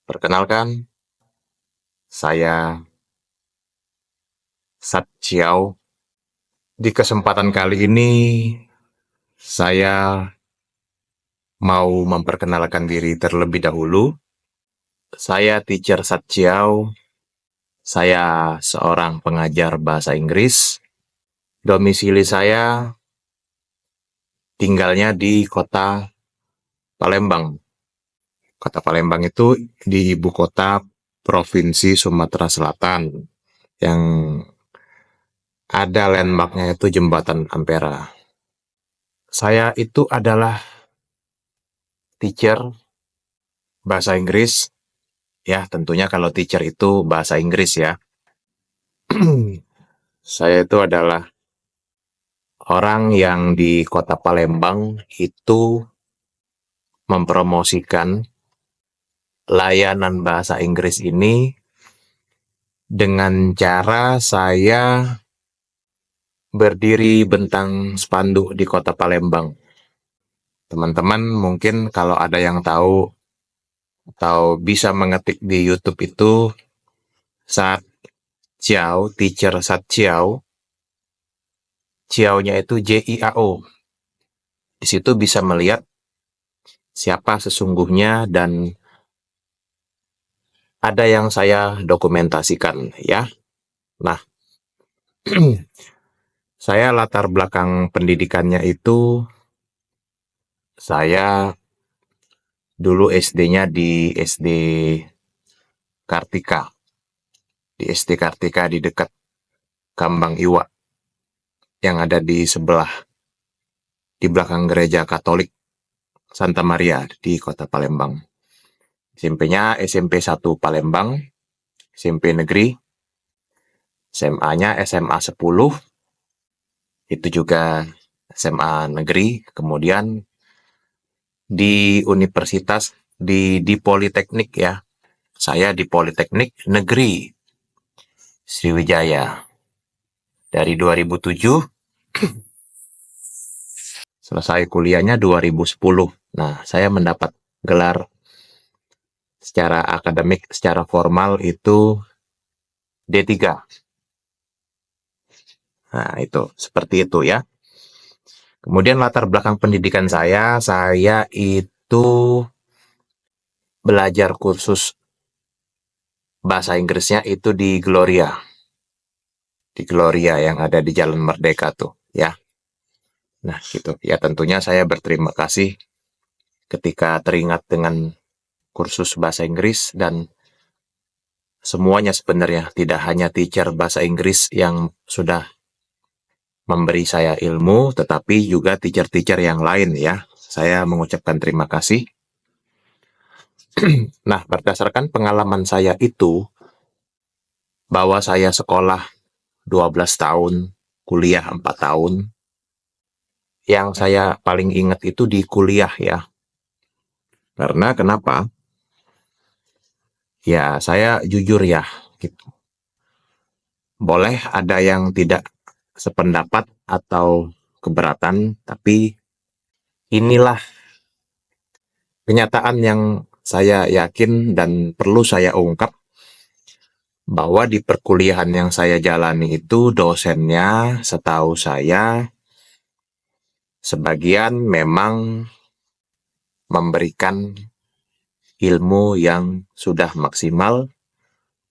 Perkenalkan, saya Sat Chiao. Di kesempatan kali ini, saya mau memperkenalkan diri terlebih dahulu. Saya Teacher Sat Chiao. Saya seorang pengajar bahasa Inggris. Domisili saya tinggalnya di kota Palembang. Kota Palembang itu di ibu kota Provinsi Sumatera Selatan, yang ada landmarknya itu Jembatan Ampera. Saya itu adalah teacher bahasa Inggris, ya tentunya kalau teacher itu bahasa Inggris ya. Saya itu adalah orang yang di kota Palembang itu mempromosikan layanan bahasa Inggris ini dengan cara saya berdiri bentang spanduk di kota Palembang. Teman-teman mungkin kalau ada yang tahu atau bisa mengetik di YouTube itu Sat Chiao, teacher Sat Chiao. Chiao-nya itu Jiao. Di situ bisa melihat siapa sesungguhnya dan ada yang saya dokumentasikan ya. Nah, saya latar belakang pendidikannya itu saya dulu SD-nya di SD Kartika. Di SD Kartika di dekat Kambang Iwa yang ada di sebelah di belakang gereja Katolik Santa Maria di Kota Palembang. SMP-nya SMP 1 Palembang, SMP Negeri, SMA-nya SMA 10, itu juga SMA Negeri, kemudian di universitas, di Politeknik ya. Saya di Politeknik Negeri Sriwijaya. Dari 2007, selesai kuliahnya 2010. Nah, saya mendapat gelar secara akademik, secara formal itu D3. Nah, itu seperti itu ya. Kemudian latar belakang pendidikan saya itu belajar kursus bahasa Inggrisnya itu di Gloria. Di Gloria yang ada di Jalan Merdeka tuh, ya. Nah, gitu. Ya, tentunya saya berterima kasih ketika teringat dengan kursus bahasa Inggris dan semuanya sebenarnya, tidak hanya teacher bahasa Inggris yang sudah memberi saya ilmu, tetapi juga teacher-teacher yang lain ya. Saya mengucapkan terima kasih. Nah, berdasarkan pengalaman saya itu, bahwa saya sekolah 12 tahun, kuliah 4 tahun, yang saya paling ingat itu di kuliah ya. Karena kenapa? Ya, saya jujur ya, gitu. Boleh ada yang tidak sependapat atau keberatan, tapi inilah kenyataan yang saya yakin dan perlu saya ungkap, bahwa di perkuliahan yang saya jalani itu dosennya setahu saya sebagian memang memberikan ilmu yang sudah maksimal,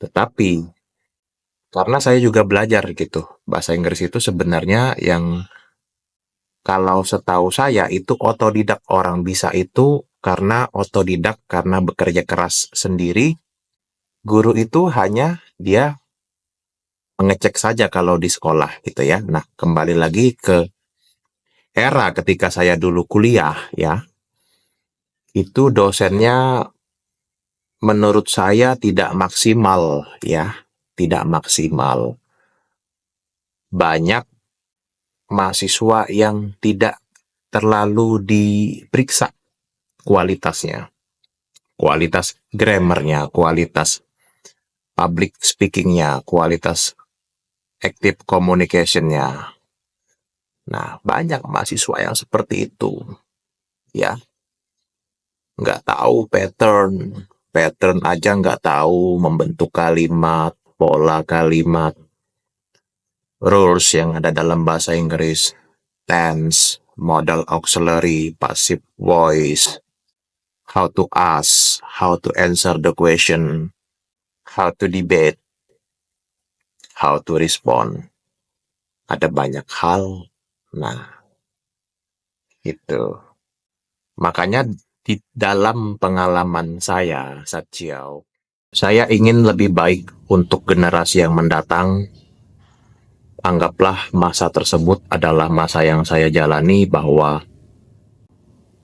tetapi karena saya juga belajar gitu, bahasa Inggris itu sebenarnya yang kalau setahu saya itu otodidak, orang bisa itu karena otodidak, karena bekerja keras sendiri. Guru itu hanya dia mengecek saja kalau di sekolah gitu ya. Nah, kembali lagi ke era ketika saya dulu kuliah ya, itu dosennya menurut saya tidak maksimal ya, tidak maksimal. Banyak mahasiswa yang tidak terlalu diperiksa kualitasnya, kualitas grammarnya, kualitas public speakingnya, kualitas active communicationnya. Nah, banyak mahasiswa yang seperti itu, ya, nggak tahu pattern, pattern aja nggak tahu, membentuk kalimat, pola kalimat, rules yang ada dalam bahasa Inggris, tense, modal auxiliary, passive voice, how to ask, how to answer the question, how to debate, how to respond. Ada banyak hal. Nah, itu. Makanya di dalam pengalaman saya, Satchiao, saya ingin lebih baik untuk generasi yang mendatang. Anggaplah masa tersebut adalah masa yang saya jalani, bahwa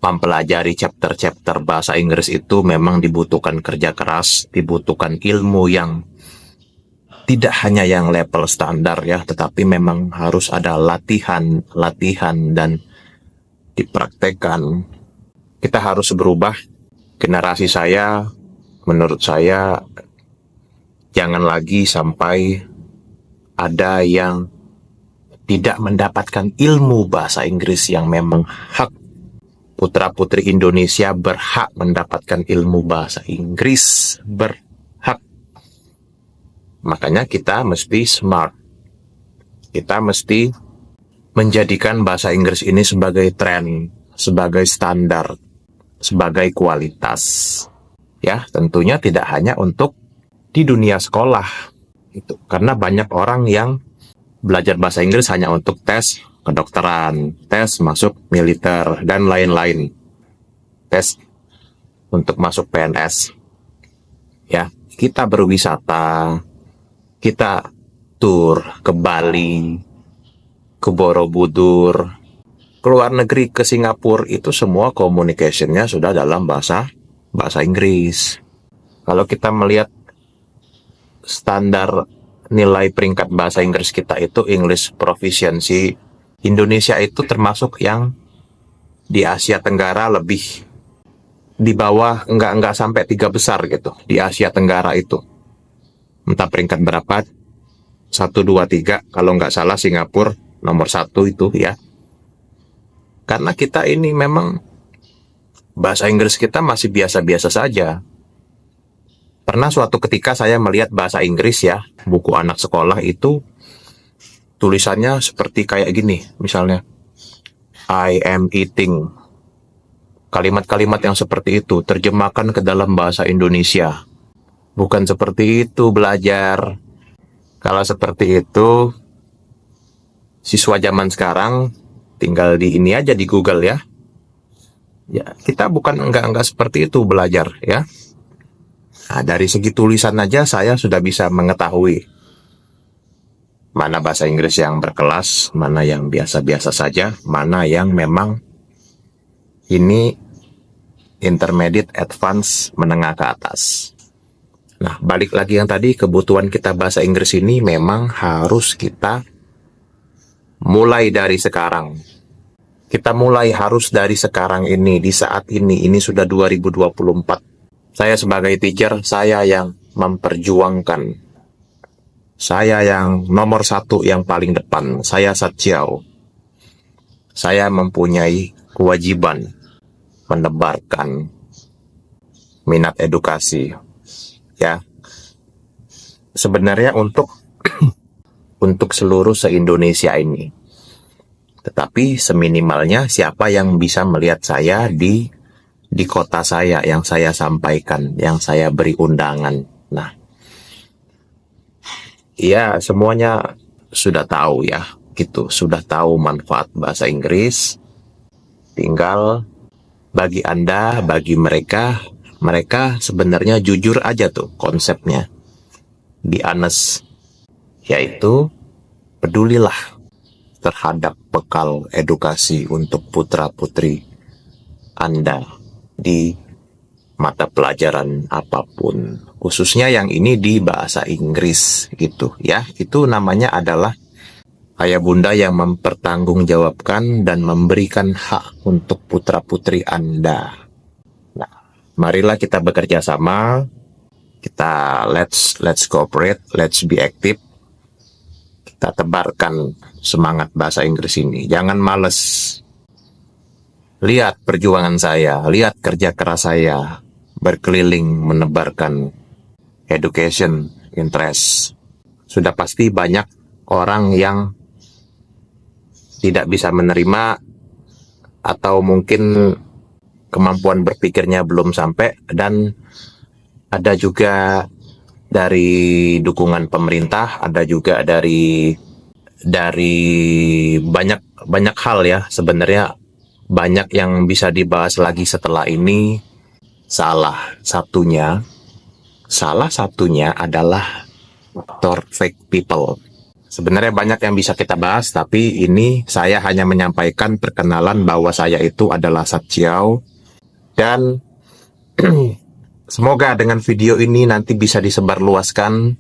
mempelajari chapter-chapter bahasa Inggris itu memang dibutuhkan kerja keras, dibutuhkan ilmu yang tidak hanya yang level standar ya, tetapi memang harus ada latihan dan dipraktekkan. Kita harus berubah. Generasi saya, menurut saya, jangan lagi sampai ada yang tidak mendapatkan ilmu bahasa Inggris yang memang hak. Putra-putri Indonesia berhak mendapatkan ilmu bahasa Inggris, berhak. Makanya kita mesti smart. Kita mesti menjadikan bahasa Inggris ini sebagai tren, sebagai standar, sebagai kualitas. Ya, tentunya tidak hanya untuk di dunia sekolah. Itu karena banyak orang yang belajar bahasa Inggris hanya untuk tes kedokteran, tes masuk militer, dan lain-lain. Tes untuk masuk PNS. Ya, kita berwisata, kita tur ke Bali, ke Borobudur, ke luar negeri, ke Singapura, itu semua communication-nya sudah dalam bahasa Inggris. Kalau kita melihat standar nilai peringkat bahasa Inggris kita itu English Proficiency, Indonesia itu termasuk yang di Asia Tenggara lebih di bawah, enggak sampai 3 besar gitu di Asia Tenggara itu. Entah peringkat berapa, 1, 2, 3, kalau nggak salah Singapura nomor 1 itu ya. Karena kita ini memang bahasa Inggris kita masih biasa-biasa saja. Pernah suatu ketika saya melihat bahasa Inggris ya, buku anak sekolah itu tulisannya seperti kayak gini, misalnya I am eating. Kalimat-kalimat yang seperti itu terjemahkan ke dalam bahasa Indonesia. Bukan seperti itu belajar. Kalau seperti itu, siswa zaman sekarang tinggal di ini aja, di Google ya. Ya, kita bukan enggak seperti itu belajar ya. Nah, dari segi tulisan aja saya sudah bisa mengetahui mana bahasa Inggris yang berkelas, mana yang biasa-biasa saja, mana yang memang ini intermediate, advance, menengah ke atas. Nah, balik lagi yang tadi, kebutuhan kita bahasa Inggris ini memang harus kita mulai dari sekarang. Kita mulai harus dari sekarang ini, di saat ini sudah 2024. Saya sebagai teacher, saya yang memperjuangkan. Saya yang nomor 1 yang paling depan. Saya Satchiao. Saya mempunyai kewajiban menebarkan minat edukasi. Ya, sebenarnya untuk seluruh se-Indonesia ini. Tetapi seminimalnya siapa yang bisa melihat saya di kota saya, yang saya sampaikan, yang saya beri undangan. Nah, ya semuanya sudah tahu ya, gitu. Sudah tahu manfaat bahasa Inggris. Tinggal bagi Anda, bagi mereka sebenarnya jujur aja tuh konsepnya. Be honest. Yaitu pedulilah terhadap bekal edukasi untuk putra-putri Anda di mata pelajaran apapun, khususnya yang ini di bahasa Inggris gitu ya. Itu namanya adalah ayah bunda yang mempertanggungjawabkan dan memberikan hak untuk putra-putri Anda. Nah, marilah kita bekerja sama, kita let's cooperate, let's be active. Kita tebarkan semangat bahasa Inggris ini. Jangan males. Lihat perjuangan saya, lihat kerja keras saya. berkeliling menebarkan education, interest. Sudah pasti banyak orang yang tidak bisa menerima atau mungkin kemampuan berpikirnya belum sampai, dan ada juga dari dukungan pemerintah, ada juga dari banyak banyak hal ya. Sebenarnya banyak yang bisa dibahas lagi setelah ini. Salah satunya adalah faktor fake people. Sebenarnya banyak yang bisa kita bahas, tapi ini saya hanya menyampaikan perkenalan bahwa saya itu adalah Satchiao, dan semoga dengan video ini nanti bisa disebarluaskan